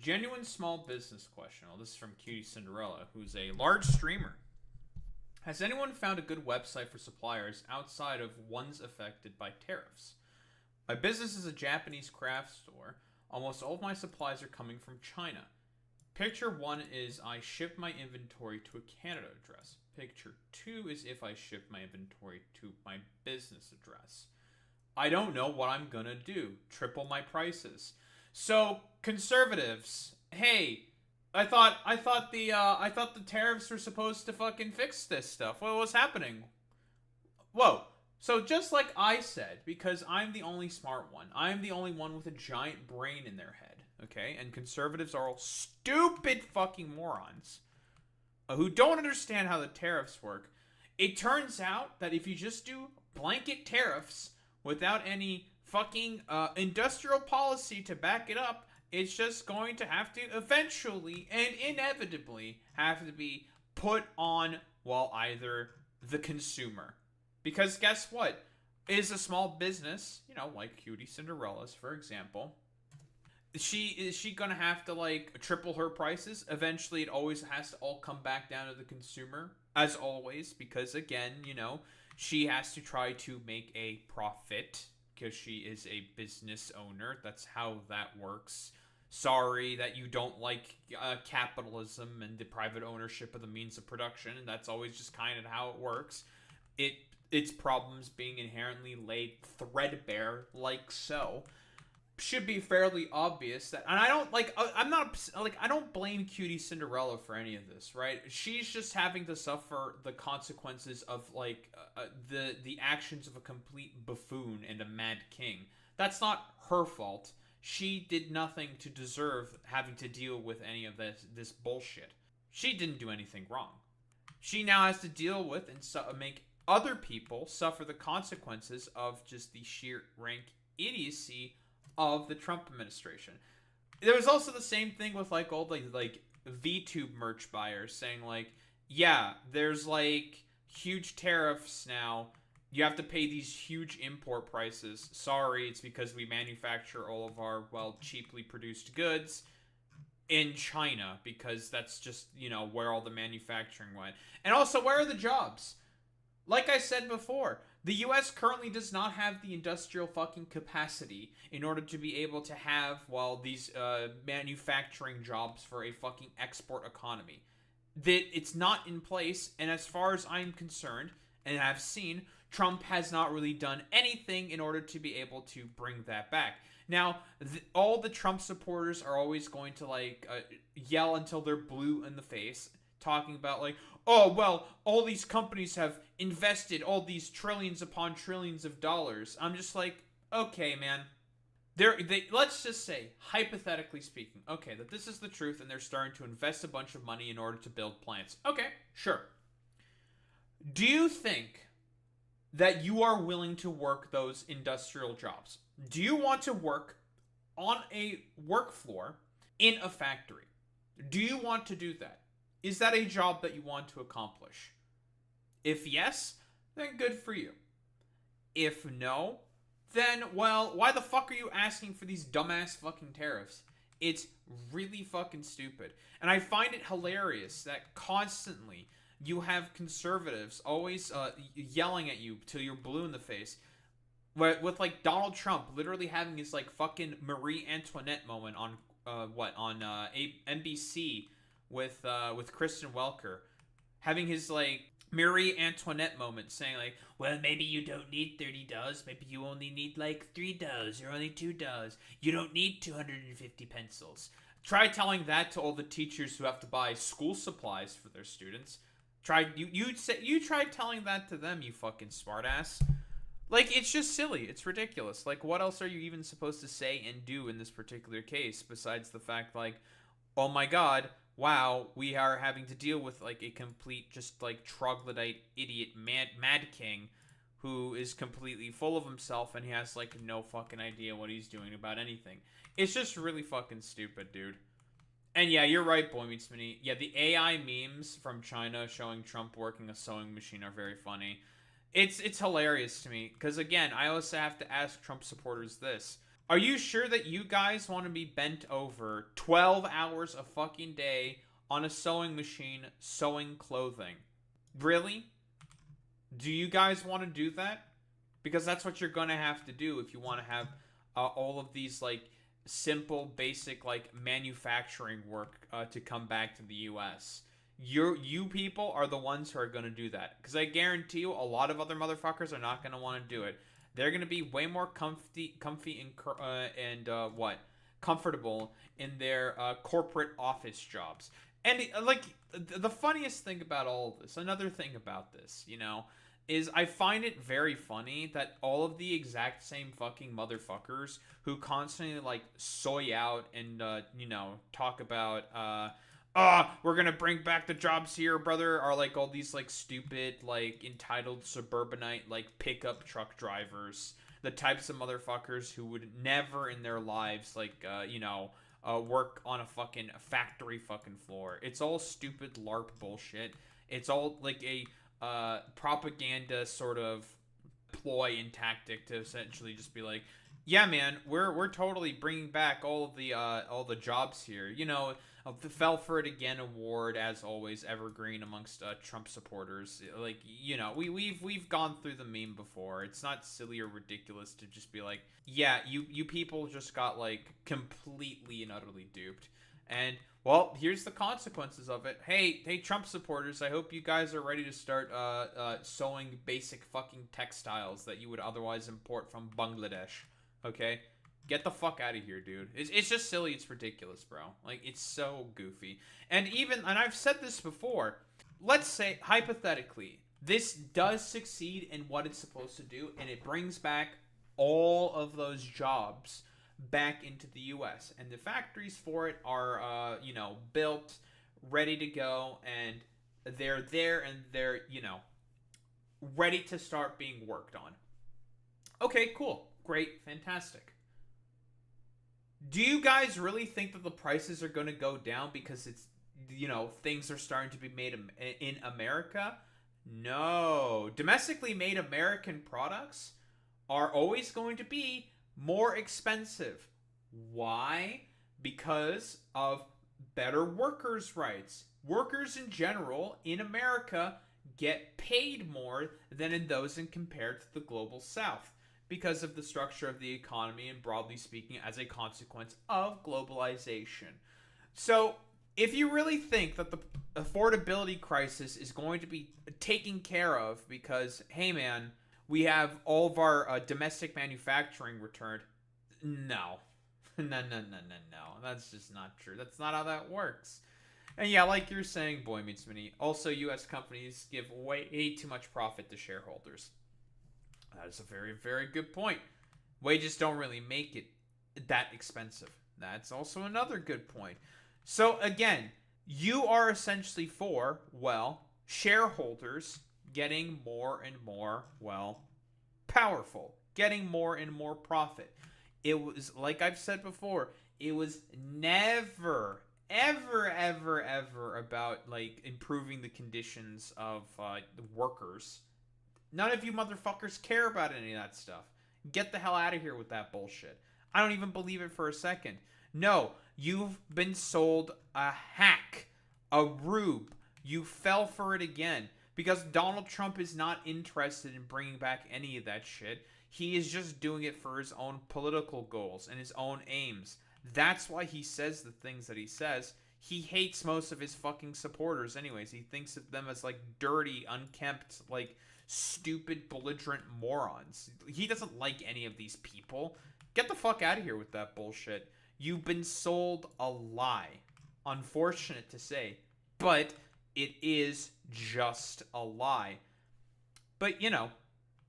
Genuine small business question. Well, this is from QTCinderella, who's a large streamer. Has anyone found a good website for suppliers outside of ones affected by tariffs? My business is a Japanese craft store. Almost all of my supplies are coming from China. Picture 1 is I ship my inventory to a Canada address. Picture 2 is if I ship my inventory to my business address. I don't know what I'm gonna do. Triple my prices. So, conservatives, hey, I thought the tariffs were supposed to fucking fix this stuff. What was happening? Whoa. So just like I said, because I'm the only smart one, I'm the only one with a giant brain in their head, okay? And conservatives are all stupid fucking morons who don't understand how the tariffs work. It turns out that if you just do blanket tariffs without any fucking industrial policy to back it up, it's just going to have to eventually and inevitably have to be put on, well, either the consumer. Because guess what? Is a small business, like QTCinderella's, for example, is she gonna have to like triple her prices? Eventually, it always has to all come back down to the consumer, as always, because again, she has to try to make a profit because she is a business owner. That's how that works. Sorry that you don't like capitalism and the private ownership of the means of production, and that's always just kind of how it works. Its problems being inherently laid threadbare like so should be fairly obvious that, and I don't like I don't blame QTCinderella for any of this, right? She's just having to suffer the consequences of the actions of a complete buffoon and a mad king. That's not her fault. She did nothing to deserve having to deal with any of this bullshit. She didn't do anything wrong. She now has to deal with and make other people suffer the consequences of just the sheer rank idiocy of the Trump administration. There was also the same thing with all the VTube merch buyers saying yeah, there's huge tariffs now. You have to pay these huge import prices. Sorry, it's because we manufacture all of our, cheaply produced goods in China, because that's just, where all the manufacturing went. And also, where are the jobs? Like I said before, the US currently does not have the industrial fucking capacity in order to be able to have, these manufacturing jobs for a fucking export economy. It's not in place, and as far as I'm concerned, and I've seen, Trump has not really done anything in order to be able to bring that back. Now, all the Trump supporters are always going to yell until they're blue in the face, talking about all these companies have invested all these trillions upon trillions of dollars. I'm just okay, man. Let's just say, hypothetically speaking, okay, that this is the truth and they're starting to invest a bunch of money in order to build plants. Okay, sure. Do you think that you are willing to work those industrial jobs? Do you want to work on a work floor in a factory? Do you want to do that? Is that a job that you want to accomplish? If yes, then good for you. If no, then, why the fuck are you asking for these dumbass fucking tariffs? It's really fucking stupid. And I find it hilarious that constantly you have conservatives always yelling at you till you're blue in the face. With Donald Trump literally having his fucking Marie Antoinette moment on NBC with Kristen Welker, having his Marie Antoinette moment, saying maybe you don't need $30, maybe you only need $3 or only $2. You don't need 250 pencils. Try telling that to all the teachers who have to buy school supplies for their students. You tried telling that to them, you fucking smartass. It's just silly. It's ridiculous. What else are you even supposed to say and do in this particular case besides the fact oh my god, wow, we are having to deal with a complete just troglodyte idiot mad king who is completely full of himself and he has no fucking idea what he's doing about anything. It's just really fucking stupid, dude. And yeah, you're right, Boy Meets Mini. Yeah, the AI memes from China showing Trump working a sewing machine are very funny. It's hilarious to me, because again, I also have to ask Trump supporters this. Are you sure that you guys want to be bent over 12 hours a fucking day on a sewing machine sewing clothing? Really? Do you guys want to do that? Because that's what you're gonna have to do if you want to have all of these like simple, basic like manufacturing work to come back to the U.S. You people are the ones who are gonna do that. Because I guarantee you, a lot of other motherfuckers are not gonna want to do it. They're gonna be way more comfy and comfortable in their corporate office jobs. And like the funniest thing about all of this, another thing about this, is I find it very funny that all of the exact same fucking motherfuckers who constantly like soy out and talk about we're gonna bring back the jobs here, brother, are like all these like stupid like entitled suburbanite like pickup truck drivers, the types of motherfuckers who would never in their lives like work on a fucking factory fucking floor. It's all stupid LARP bullshit. It's all like a propaganda sort of ploy and tactic to essentially just be like, yeah, man, we're totally bringing back all the jobs here. The Fell for It Again award, as always, evergreen amongst Trump supporters. Like, we've gone through the meme before. It's not silly or ridiculous to just be like, yeah, you people just got like completely and utterly duped. And well, here's the consequences of it. Hey, Trump supporters, I hope you guys are ready to start sewing basic fucking textiles that you would otherwise import from Bangladesh. Okay? Get the fuck out of here, dude. It's just silly. It's ridiculous, bro. Like, it's so goofy. And I've said this before, let's say, hypothetically, this does succeed in what it's supposed to do, and it brings back all of those jobs back into the U.S. And the factories for it are, built, ready to go, and they're there, and they're, ready to start being worked on. Okay, cool. Great. Fantastic. Do you guys really think that the prices are going to go down because it's, things are starting to be made in America? No. Domestically made American products are always going to be more expensive. Why? Because of better workers' rights. Workers in general in America get paid more than in those compared to the global south, because of the structure of the economy and, broadly speaking, as a consequence of globalization. So, if you really think that the affordability crisis is going to be taken care of because, hey man, we have all of our domestic manufacturing returned, no. No. That's just not true. That's not how that works. And yeah, like you're saying, Boy Meets Mini, also U.S. companies give way too much profit to shareholders. That is a very, very good point. Wages don't really make it that expensive. That's also another good point. So again, you are essentially for, shareholders getting more and more, powerful, getting more and more profit. It was, like I've said before, it was never, ever about, like, improving the conditions of the workers. None of you motherfuckers care about any of that stuff. Get the hell out of here with that bullshit. I don't even believe it for a second. No, you've been sold a hack, a rube. You fell for it again. Because Donald Trump is not interested in bringing back any of that shit. He is just doing it for his own political goals and his own aims. That's why he says the things that he says. He hates most of his fucking supporters anyways. He thinks of them as, like, dirty, unkempt, like, stupid, belligerent morons. He doesn't like any of these people. Get the fuck out of here with that bullshit. You've been sold a lie. Unfortunate to say, but it is just a lie. But,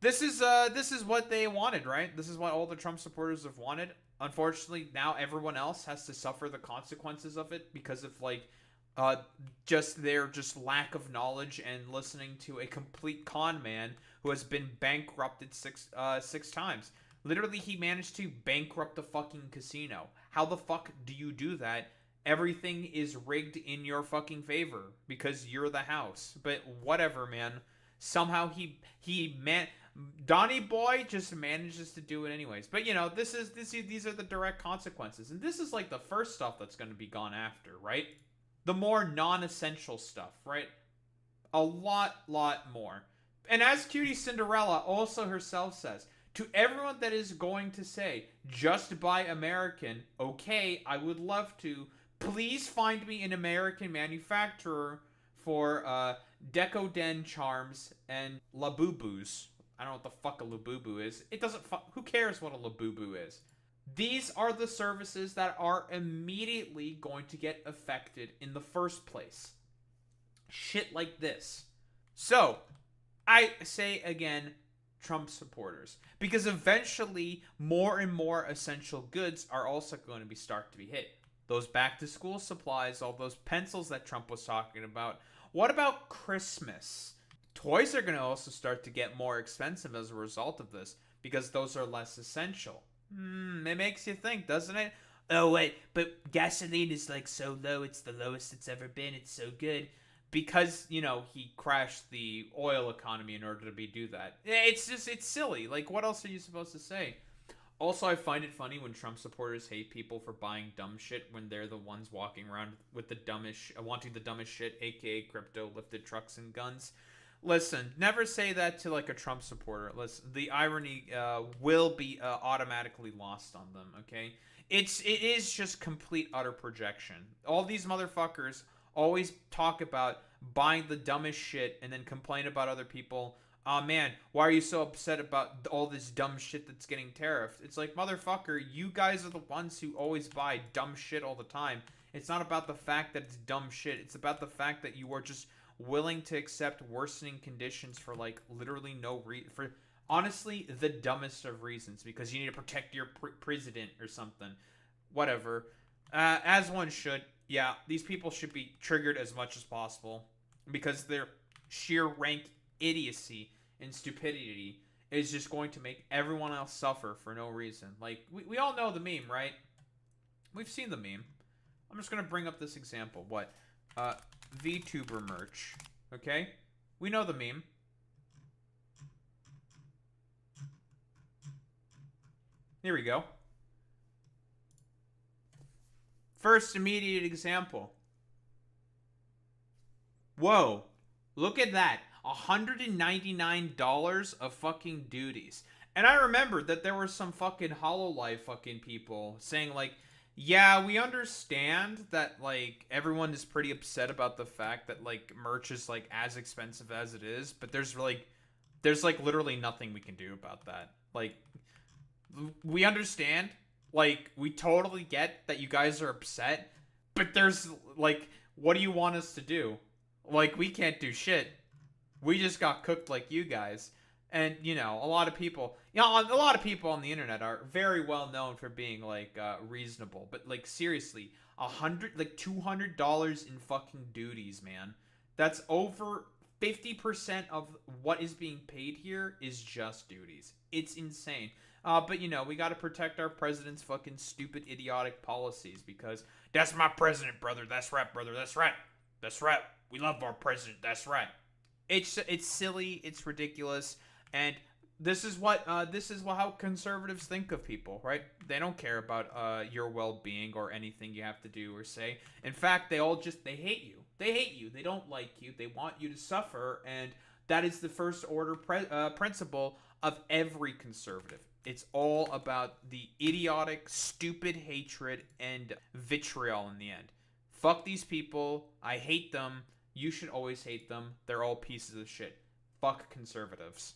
this is what they wanted, right? This is what all the Trump supporters have wanted. Unfortunately, now everyone else has to suffer the consequences of it because of, like, just their lack of knowledge and listening to a complete con man who has been bankrupted six times. Literally, he managed to bankrupt the fucking casino. How the fuck do you do that? Everything is rigged in your fucking favor because you're the house. But whatever, man. Somehow Donnie Boy just manages to do it anyways. But these are the direct consequences, and this is like the first stuff that's going to be gone after, right? The more non-essential stuff, right? A lot more. And as QTCinderella also herself says, to everyone that is going to say, just buy American, okay, I would love to. Please find me an American manufacturer for Deco Den charms and Labubus. I don't know what the fuck a Labubu is. It doesn't who cares what a Labubu is? These are the services that are immediately going to get affected in the first place. Shit like this. So, I say again, Trump supporters, because eventually more and more essential goods are also going to start to be hit. Those back to school supplies, all those pencils that Trump was talking about. What about Christmas? Toys are going to also start to get more expensive as a result of this, because those are less essential. It makes you think, doesn't it? Oh wait, but gasoline is like so low, it's the lowest it's ever been, it's so good. Because, he crashed the oil economy in order to do that. It's silly. Like, what else are you supposed to say? Also, I find it funny when Trump supporters hate people for buying dumb shit when they're the ones walking around with the dumbest, wanting the dumbest shit, aka crypto, lifted trucks, and guns. Listen, never say that to, like, a Trump supporter. Listen, the irony will be automatically lost on them, okay? It is just complete, utter projection. All these motherfuckers always talk about buying the dumbest shit and then complain about other people. Oh man, why are you so upset about all this dumb shit that's getting tariffed? It's like, motherfucker, you guys are the ones who always buy dumb shit all the time. It's not about the fact that it's dumb shit. It's about the fact that you are just willing to accept worsening conditions for like literally no reason. For honestly, the dumbest of reasons, because you need to protect your president or something. Whatever. As one should. Yeah, these people should be triggered as much as possible, because their sheer rank idiocy and stupidity is just going to make everyone else suffer for no reason. Like, we all know the meme, right? We've seen the meme. I'm just going to bring up this example. What? VTuber merch. Okay? We know the meme. Here we go. First immediate example. Whoa. Look at that. $199 of fucking duties. And I remember that there were some fucking Hololive fucking people saying like, yeah, we understand that like everyone is pretty upset about the fact that like merch is like as expensive as it is, but there's literally nothing we can do about that. Like, we understand. Like, we totally get that you guys are upset, but there's, like, what do you want us to do? Like, we can't do shit. We just got cooked like you guys. And, a lot of people on the internet are very well known for being, like, reasonable. But, like, seriously, $200 in fucking duties, man. That's over 50% of what is being paid here is just duties. It's insane. But, we gotta protect our president's fucking stupid, idiotic policies, because that's my president, brother. That's right, brother. That's right. That's right. We love our president. That's right. It's silly. It's ridiculous. And this is how conservatives think of people, right? They don't care about your well-being or anything you have to do or say. In fact, they hate you. They hate you. They don't like you. They want you to suffer, and that is the first order principle of every conservative. It's all about the idiotic, stupid hatred and vitriol in the end. Fuck these people. I hate them. You should always hate them. They're all pieces of shit. Fuck conservatives.